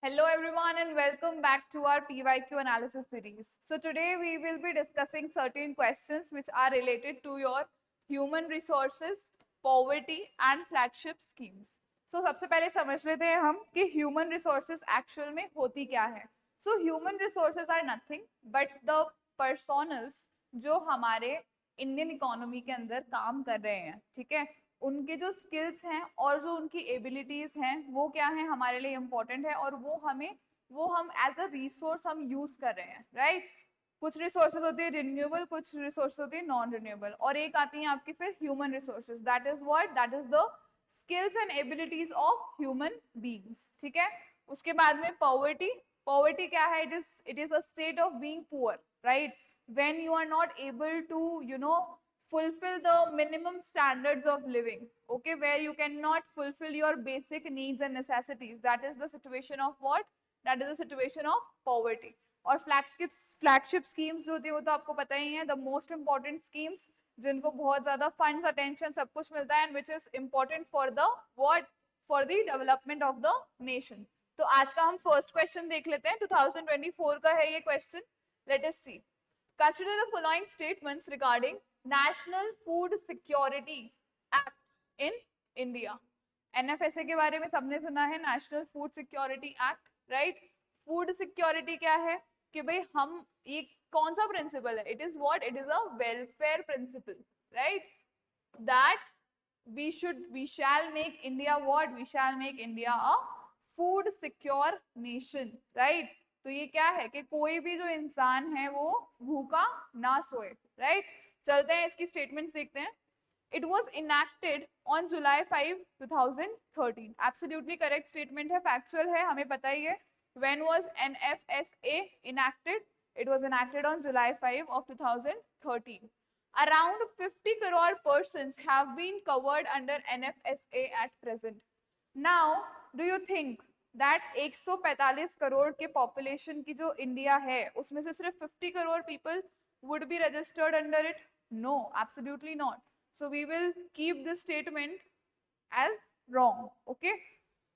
Hello everyone and welcome back to our PYQ analysis series. So today we will be discussing certain questions which are related to your human resources, poverty and flagship schemes. So सबसे पहले समझ लेते हैं हम कि human resources actual में होती क्या है. So human resources are nothing but the personals जो हमारे इंडियन इकोनॉमी के अंदर काम कर रहे हैं, ठीक है. उनके जो स्किल्स हैं और जो उनकी एबिलिटीज हैं वो क्या है हमारे लिए इम्पोर्टेंट है और वो हम एज अ रिसोर्स हम यूज कर रहे हैं, राइट. कुछ रिसोर्सेज होती है रिन्यूएबल, कुछ रिसोर्सेज होती है नॉन रिन्यूएबल और एक आती है आपकी फिर human resources. That is the skills and abilities of human beings, ठीक है. उसके बाद में पॉवर्टी. पॉवर्टी क्या है? It is a state of being poor, right. When you are not able to fulfill the minimum standards of living, okay, where you cannot fulfill your basic needs and necessities. That is the situation of what? That is the situation of poverty. और flagship schemes जो होती है वो तो आपको पता ही है, the most important schemes जिनको बहुत ज्यादा फंड्स अटेंशन सब कुछ मिलता है and which is important for the what? For the development of the nation. तो आज का हम फर्स्ट क्वेश्चन देख लेते हैं. 2024 का है ये question. Let us see. Consider the following statements regarding National Food Security Act in India. NFSA के बारे में सबने सुना है, national food security act, right. Food security क्या है कि भाई हम ये कौन सा प्रिंसिपल है? It is what? It is a welfare principle, right. That we shall make India what? We shall make India a food secure nation, right. तो ये क्या है कि कोई भी जो इंसान है वो भूखा ना सोए, राइट. चलते हैं इसकी स्टेटमेंट्स देखते हैं. It was enacted on July 5, 2013. Absolutely correct statement है, फैक्चुअल है, हमें पता ही है. When was NFSA enacted? It was enacted on July 5 of 2013. Around 50 crore persons have been covered under NFSA at present. Now, do you think that 145 crore के population की जो India है उसमें से सिर्फ 50 crore people would be registered under it? No, absolutely not. So we will keep this statement as wrong, okay.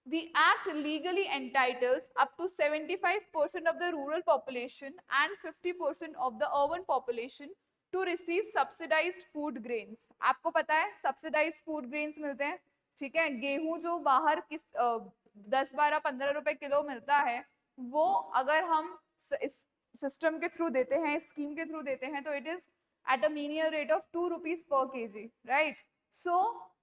The act legally entitles up to 75% of the rural population and 50% of the urban population to receive subsidized food grains. आपको पता है subsidized food grains मिलते हैं, ठीक है. गेहूं जो बाहर 10-12-15 रुपए किलो मिलता है वो अगर हम इस सिस्टम के थ्रू देते हैं, स्कीम के थ्रू देते हैं, तो it is at a menial rate of 2 rupees per kg, right. So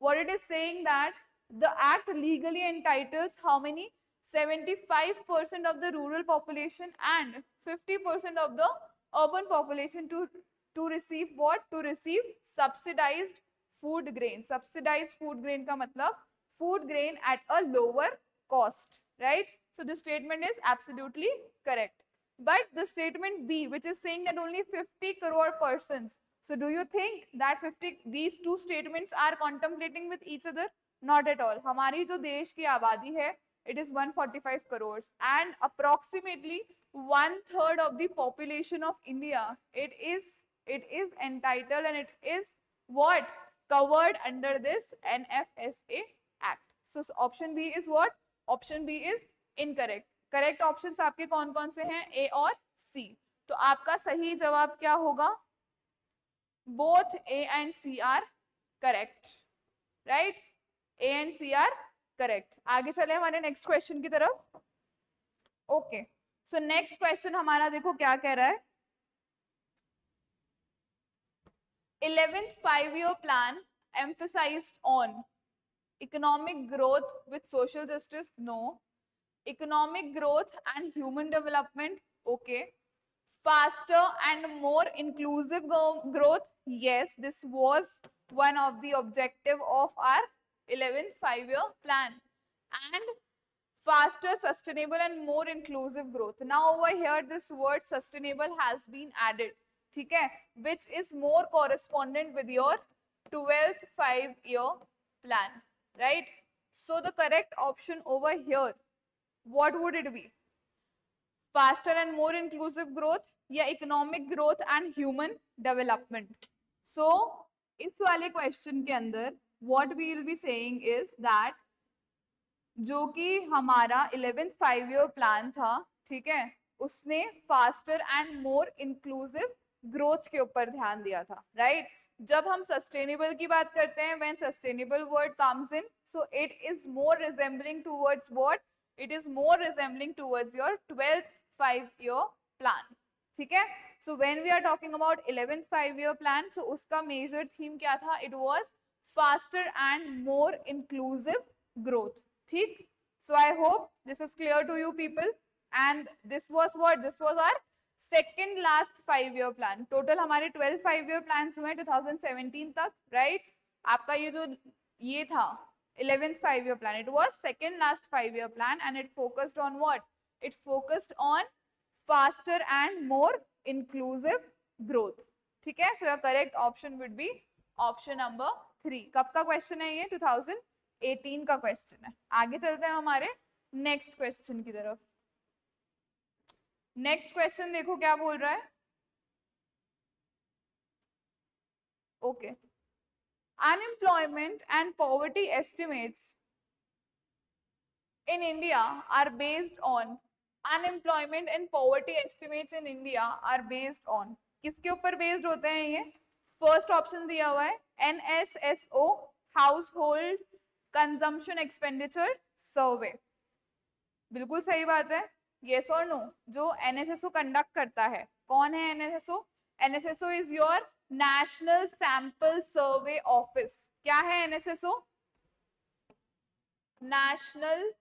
what it is saying that the act legally entitles how many? 75% of the rural population and 50% of the urban population to receive what? To receive subsidized food grain. Subsidized food grain का मतलब food grain at a lower cost, right. So this statement is absolutely correct. But the statement B, which is saying that only 50 crore persons. So do you think that these two statements are contemplating with each other? Not at all. हमारी जो देश की आबादी है, it is 145 crores and approximately 1/3 of the population of India. It is entitled and it is what? Covered under this NFSA Act. So option B is what? Option B is incorrect. Correct options आपके कौन कौन से हैं? ए और सी. तो आपका सही जवाब क्या होगा? Both A and C are correct, right. A and C are correct. आगे चले हमारे नेक्स्ट क्वेश्चन की तरफ. ओके, सो नेक्स्ट क्वेश्चन हमारा देखो क्या कह रहा है. 11th 5-year plan emphasized on economic growth with social justice. No. Economic growth and human development, okay. Faster and more inclusive growth, yes, this was one of the objective of our 11th 5-year plan. And faster, sustainable and more inclusive growth. Now over here this word sustainable has been added, ठीक है, which is more correspondent with your 12th 5-year plan, right. So the correct option over here, what would it be? Faster and more inclusive growth या economic growth and human development? So इस वाले question के अंदर what we will be saying is that जो कि हमारा 11th 5 year plan था, ठीक है, उसने faster and more inclusive growth के ऊपर ध्यान दिया था, राइट। जब हम सस्टेनेबल की बात करते हैं, when sustainable word comes in, so it is more resembling towards what, it is more resembling towards your 12th 5 year plan, ठीक है। So when we are talking about 11th 5 year plan, so उसका major theme क्या था, it was faster and more inclusive growth, ठीक। So I hope this is clear to you people, and this was what, this was our second last 5 year plan. Total हमारे 12 5 year plan हुए 2017 तक, right. आपका ये जो ये था 11th 5 year plan, it was second last 5 year plan, and it focused on what, it focused on faster and more inclusive growth, ठीक है। So your correct option would be option number 3। कब का question है ये, 2018 का question है। आगे चलते हैं हमारे नेक्स्ट क्वेश्चन की तरफ। नेक्स्ट क्वेश्चन देखो क्या बोल रहा है, okay. Unemployment and poverty estimates in India are based on, unemployment and poverty estimates in India are based on, किसके ऊपर बेस्ड होते हैं ये? फर्स्ट ऑप्शन दिया हुआ है NSSO, house hold consumption expenditure सर्वे, बिल्कुल सही बात है, येस और नो। जो NSSO कंडक्ट करता है, कौन है NSSO? NSSO is your national sample survey office. क्या है NSSO? National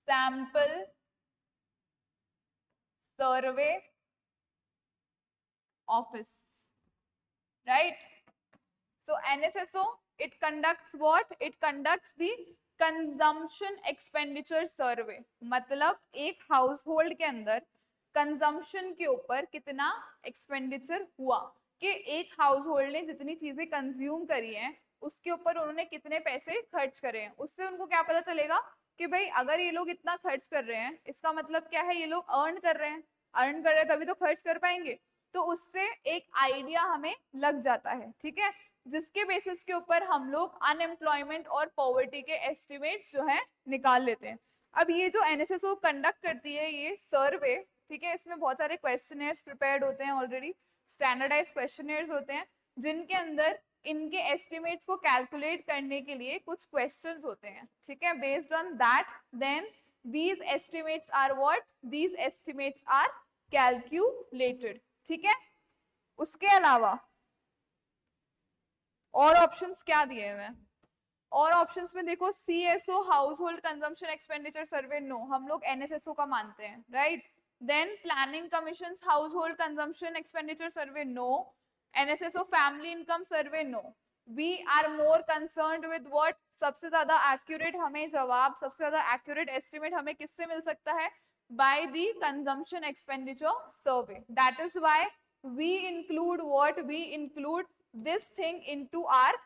sample survey office, right? So NSSO, it conducts what? It conducts the consumption expenditure survey। मतलब एक हाउस होल्ड के अंदर कंजम्पशन के ऊपर कितना एक्सपेंडिचर हुआ, कि एक हाउस होल्ड ने जितनी चीजें कंज्यूम करी हैं उसके ऊपर उन्होंने कितने पैसे खर्च करे हैं। उससे उनको क्या पता चलेगा कि भाई अगर ये लोग इतना खर्च कर रहे हैं, इसका मतलब क्या है, ये लोग अर्न कर रहे हैं, अर्न कर रहे हैं तभी तो खर्च कर पाएंगे। तो उससे एक आइडिया हमें लग जाता है, ठीक है, जिसके बेसिस के ऊपर हम लोग अनएम्प्लॉयमेंट और पॉवर्टी के एस्टिमेट्स जो है निकाल लेते हैं। अब ये जो NSSO कंडक्ट करती है ये सर्वे, ठीक है, इसमें बहुत सारे क्वेश्चनर्स प्रिपेयर्ड होते हैं, ऑलरेडी स्टैंडर्डाइज क्वेश्चनर्स होते हैं, जिनके अंदर इनके एस्टिमेट्स को कैलकुलेट करने के लिए कुछ क्वेश्चंस होते हैं, ठीक है। Based on that then these estimates are what, these estimates are calculated, ठीक है। उसके अलावा और ऑप्शंस क्या दिए हुए हैं? और ऑप्शंस में देखो CSO, household consumption expenditure survey, no, हम लोग NSSO का मानते हैं, right. Then planning commission household consumption expenditure survey, no. NSSO family income survey, no. We are more concerned with what, सबसे ज्यादा एक्यूरेट हमें जवाब, सबसे ज्यादा एक्यूरेट एस्टिमेट हमें किससे मिल सकता है? By the consumption expenditure survey. That is why we include what, we include this thing into our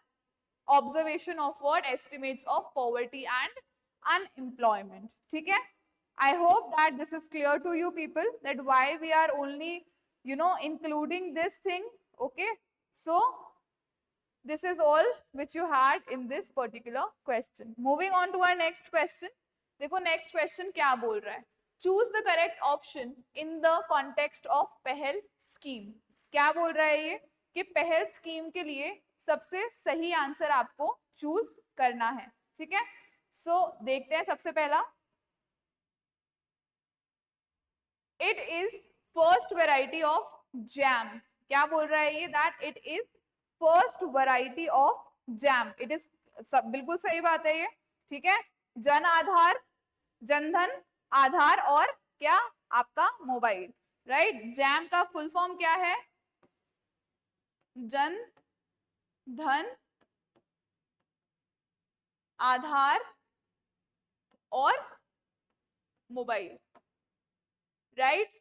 observation of what, estimates of poverty and unemployment, ठीक है। I hope that this is clear to you people, that why we are only, you know, including this thing, okay। So this is all which you had in this particular question। Moving on to our next question, देखो next question क्या बोल रहा है, choose the correct option in the context of पहल scheme। क्या बोल रहा है ये, कि पहल स्कीम के लिए सबसे सही आंसर आपको चूज करना है, ठीक है। सो देखते हैं सबसे पहला, it is first variety of jam. क्या बोल रहा है ये, that it is first variety of jam. It is, बिल्कुल सही बात है ये, ठीक है। जन आधार, जनधन, आधार और क्या, आपका मोबाइल, राइट। जैम का फुल फॉर्म क्या है? जन धन, आधार और mobile, right.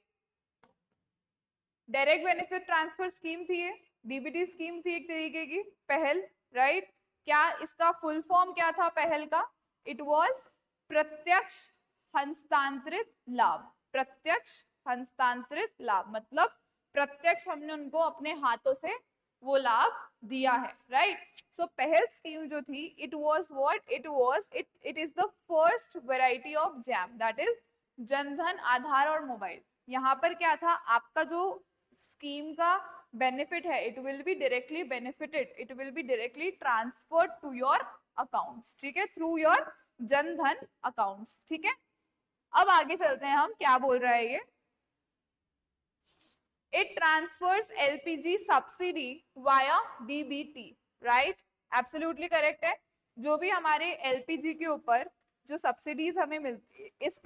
Direct benefit transfer scheme थी ये, DBT स्कीम थी एक तरीके की, पहल, राइट। क्या इसका फुल फॉर्म क्या था पहल का? इट वाज प्रत्यक्ष हस्तांतरित लाभ। प्रत्यक्ष हस्तांतरित लाभ मतलब प्रत्यक्ष हमने उनको अपने हाथों से वो लाभ दिया है, राइट। सो पहल स्कीम जो थी, it was what, it is the first variety of JAM, that is Jan Dhan, Aadhaar और मोबाइल। यहाँ पर क्या था, आपका जो स्कीम का बेनिफिट है, it will be directly benefited, it will be directly transferred to your accounts, ठीक है, थ्रू योर जनधन अकाउंट्स, ठीक है। अब आगे चलते हैं हम, क्या बोल रहा है ये, it transfers LPG subsidy via DBT, right? Absolutely correct है। जो भी हमारे LPG के ऊपर जो सब्सिडीज हमें मिलती इस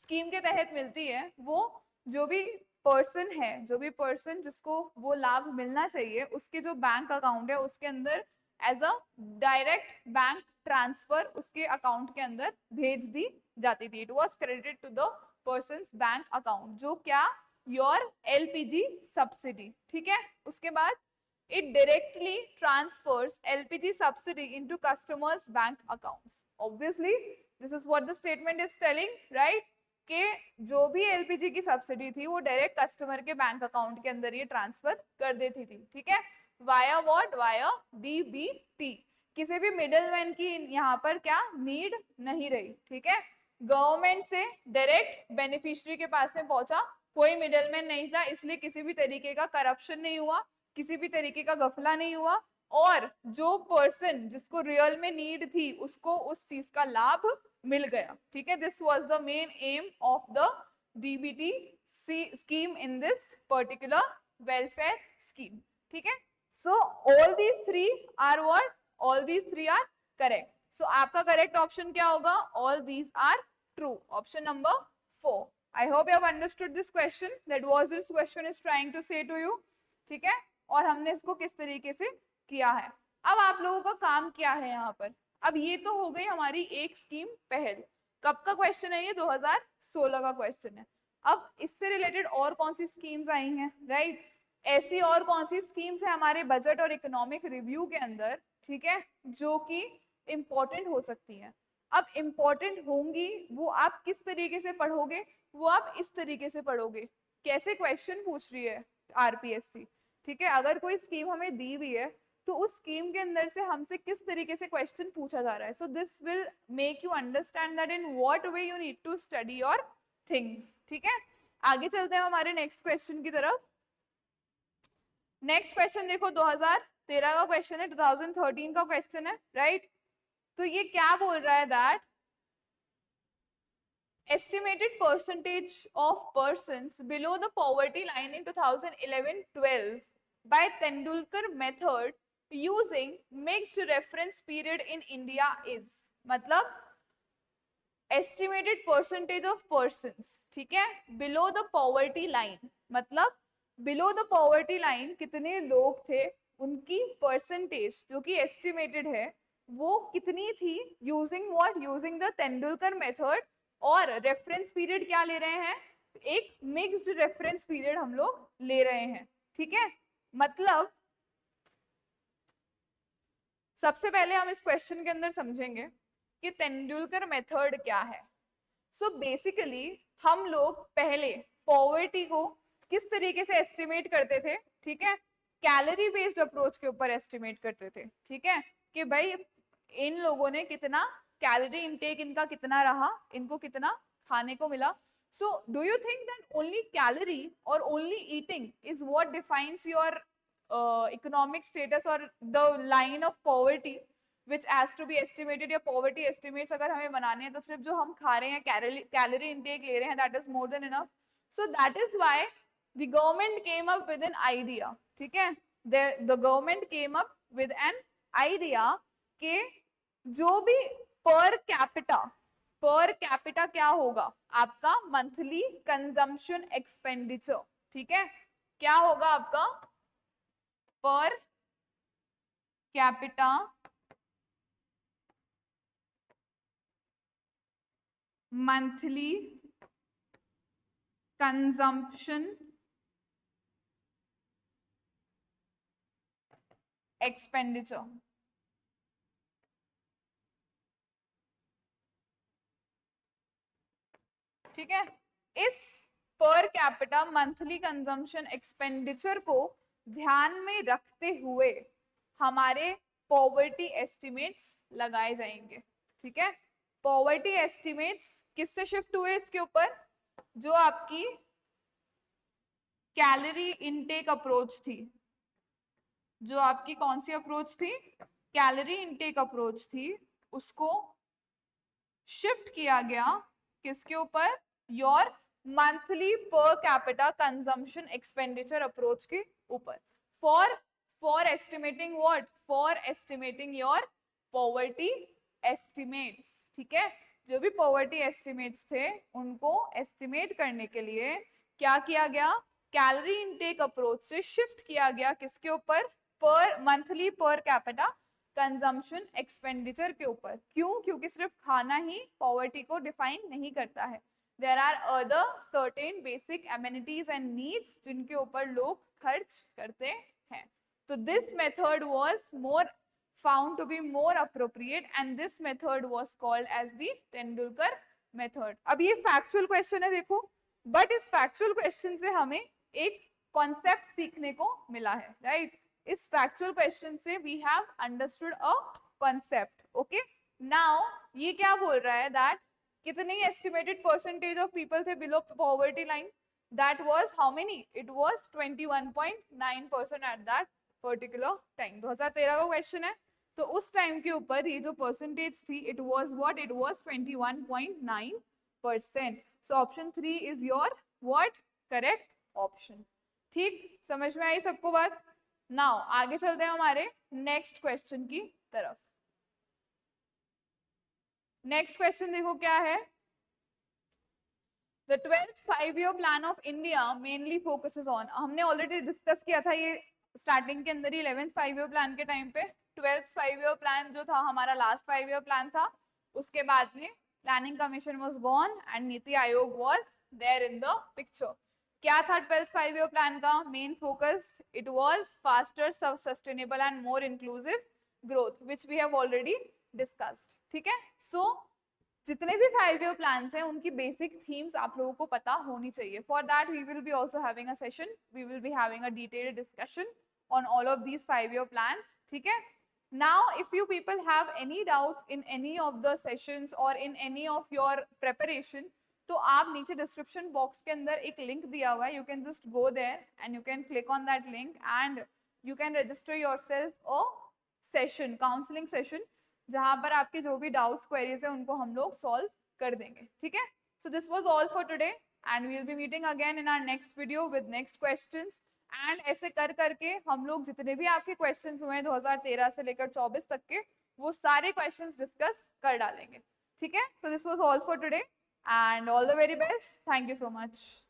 स्कीम के तहत मिलती है, वो जो भी पर्सन जिसको वो लाभ मिलना चाहिए, उसके जो बैंक अकाउंट है उसके अंदर as a direct bank transfer उसके अकाउंट के अंदर भेज दी जाती थी। It was credited to the person's bank account, जो क्या, योर LPG सब्सिडी, ठीक है। उसके बाद it directly transfers LPG subsidy into customers' bank accounts. Obviously, this is what the statement is telling, right? कि जो भी LPG की सब्सिडी थी वो डायरेक्ट कस्टमर के बैंक अकाउंट के अंदर ये ट्रांसफर कर देती थी, ठीक है, वाया व्हाट, वाया DBT। किसी भी मिडलमैन की यहाँ पर क्या नीड नहीं रही, ठीक है। गवर्नमेंट से डायरेक्ट बेनिफिशियरी के पास में पहुंचा, कोई मिडलमैन नहीं था, इसलिए किसी भी तरीके का करप्शन नहीं हुआ, किसी भी तरीके का गफला नहीं हुआ, और जो पर्सन जिसको रियल में नीड थी उसको उस चीज का लाभ मिल गया, ठीक है। This was the main M of the DBT scheme in this particular welfare scheme, ठीक है। So all these three are what? All these three are correct. So आपका करेक्ट ऑप्शन क्या होगा? All these are true. Option number 4. I hope you have understood this question. That was this question is trying to say to you. ठीक है, और हमने इसको किस तरीके से किया है। अब आप लोगों का काम क्या है यहाँ पर, अब ये तो हो गई हमारी एक स्कीम पहल। कब का क्वेश्चन है ये? 2016 का क्वेश्चन है। अब इससे रिलेटेड और कौन सी स्कीम्स आई हैं, राइट? ऐसी और कौन सी स्कीम्स है हमारे बजट और इकोनॉमिक रिव्यू के अंदर, ठीक है, जो कि इम्पोर्टेंट हो सकती है। अब इम्पोर्टेंट होंगी वो आप किस तरीके से पढ़ोगे, वो आप इस तरीके से पढ़ोगे। कैसे क्वेश्चन पूछ रही है RPSC, ठीक है, अगर कोई स्कीम हमें दी हुई है तो उस स्कीम के अंदर से हमसे किस तरीके से क्वेश्चन पूछा जा रहा है। So this will make you understand that in what way you need to study your things, ठीक है। आगे चलते हैं हमारे नेक्स्ट क्वेश्चन की तरफ। नेक्स्ट क्वेश्चन देखो, 2013 का क्वेश्चन है, 2013 का क्वेश्चन है, राइट। तो ये क्या बोल रहा है, that estimated percentage of persons below the poverty line in 2011-12 by Tendulkar method using mixed reference period in India is, मतलब estimated percentage of persons, ठीक है, below the poverty line, मतलब below the poverty line कितने लोग थे, उनकी percentage जो कि एस्टिमेटेड है वो कितनी थी, using what, using the Tendulkar method, और रेफरेंस पीरियड क्या ले रहे हैं, एक मिक्स्ड रेफरेंस पीरियड हम लोग ले रहे हैं, ठीक है। मतलब सबसे पहले हम इस क्वेश्चन के अंदर समझेंगे कि तेंदुलकर मेथड क्या है। सो बेसिकली हम लोग पहले पॉवर्टी को किस तरीके से एस्टिमेट करते थे, ठीक है, कैलोरी बेस्ड अप्रोच के ऊपर एस्टिमेट करते थे, ठीक है, कि भाई इन लोगों ने कितना कैलोरी इनटेक इनका कितना रहा, इनको कितना खाने को मिला। So do you think that only calorie और only eating is what defines your economic status और the line of poverty which has to be estimated, या poverty estimates अगर हमें बनाने हैं तो सिर्फ जो हम खा रहे हैं कैलोरी इनटेक ले रहे हैं, that is more than enough. So that is why the government came up with an idea, ठीक है, the government came up with an idea कि जो भी पर कैपिटा क्या होगा आपका मंथली कंजम्पशन एक्सपेंडिचर, ठीक है, क्या होगा आपका per capita monthly consumption expenditure, ठीक है। इस per capita monthly consumption expenditure को ध्यान में रखते हुए हमारे पॉवर्टी एस्टिमेट्स लगाए जाएंगे। ठीक है, पॉवर्टी एस्टिमेट्स किससे शिफ्ट हुए इसके ऊपर, जो आपकी कैलोरी इनटेक अप्रोच थी, जो आपकी कौन सी अप्रोच थी, कैलोरी इनटेक अप्रोच थी, उसको शिफ्ट किया गया किसके ऊपर, your monthly per capita consumption expenditure approach के ऊपर, for estimating what, for estimating your poverty estimates. ठीक है, जो भी पॉवर्टी एस्टिमेट्स थे उनको एस्टिमेट करने के लिए क्या किया गया, कैलोरी इनटेक अप्रोच से शिफ्ट किया गया किसके ऊपर, पर monthly per capita consumption expenditure के ऊपर। क्यों, क्योंकि सिर्फ खाना ही पॉवर्टी को डिफाइन नहीं करता है, there are other certain basic amenities and needs जिनके ऊपर लोग खर्च करते हैं। तो this method was more found to be more appropriate and this method was called as the Tendulkar method. अब ये फैक्चुअल क्वेश्चन है देखो, बट इस फैक्चुअल क्वेश्चन से हमें एक कॉन्सेप्ट सीखने को मिला है, राइट right? इस फैक्चुअल क्वेश्चन से we have understood a concept. Okay, now ये क्या बोल रहा है, दैट कितनी एस्टिमेटेड परसेंटेज ऑफ पीपल थे below poverty line, that was how many, it was 21.9% at that particular time. 2013 का क्वेश्चन है, तो उस टाइम के ऊपर ये जो परसेंटेज थी, it was what, it was 21.9%। So option 3 is your what correct option. ठीक, समझ में आई सबको बात। नाउ आगे चलते हैं हमारे नेक्स्ट क्वेश्चन की तरफ। नेक्स्ट क्वेश्चन देखो क्या है, the 12th 5-year plan of India mainly focuses on, हमने ऑलरेडी डिस्कस किया था ये स्टार्टिंग के अंदर ही 11th 5-year प्लान के टाइम पे। 12th 5-year प्लान जो था हमारा लास्ट 5-year प्लान था, उसके बाद में planning commission was gone and NITI Aayog was there in the picture. क्या था 12th 5-year प्लान का main focus, it was faster sustainable and more inclusive growth which we have already discussed. ठीक है, सो जितने भी 5-year प्लान्स हैं उनकी बेसिक थीम्स आप लोगों को पता होनी चाहिए। For that we will be also having a session, we will be having a detailed discussion on all of these 5-year plans। ठीक है, now if you people have any doubts in any of the sessions or in any of your preparation, तो आप नीचे description box के अंदर एक link दिया हुआ है, you can just go there and you can click on that link and you can register yourself a session, counseling session, जहां पर आपके जो भी डाउट्स क्वेरीज है उनको हम लोग सॉल्व कर देंगे। ठीक है, so this was all for today and we will be meeting again in our next video with next questions। And ऐसे कर करके हम लोग जितने भी आपके क्वेश्चंस हुए हैं 2013 से लेकर 24 तक के, वो सारे क्वेश्चंस डिस्कस कर डालेंगे। ठीक है, so this was all for today and all the very best, thank you so much.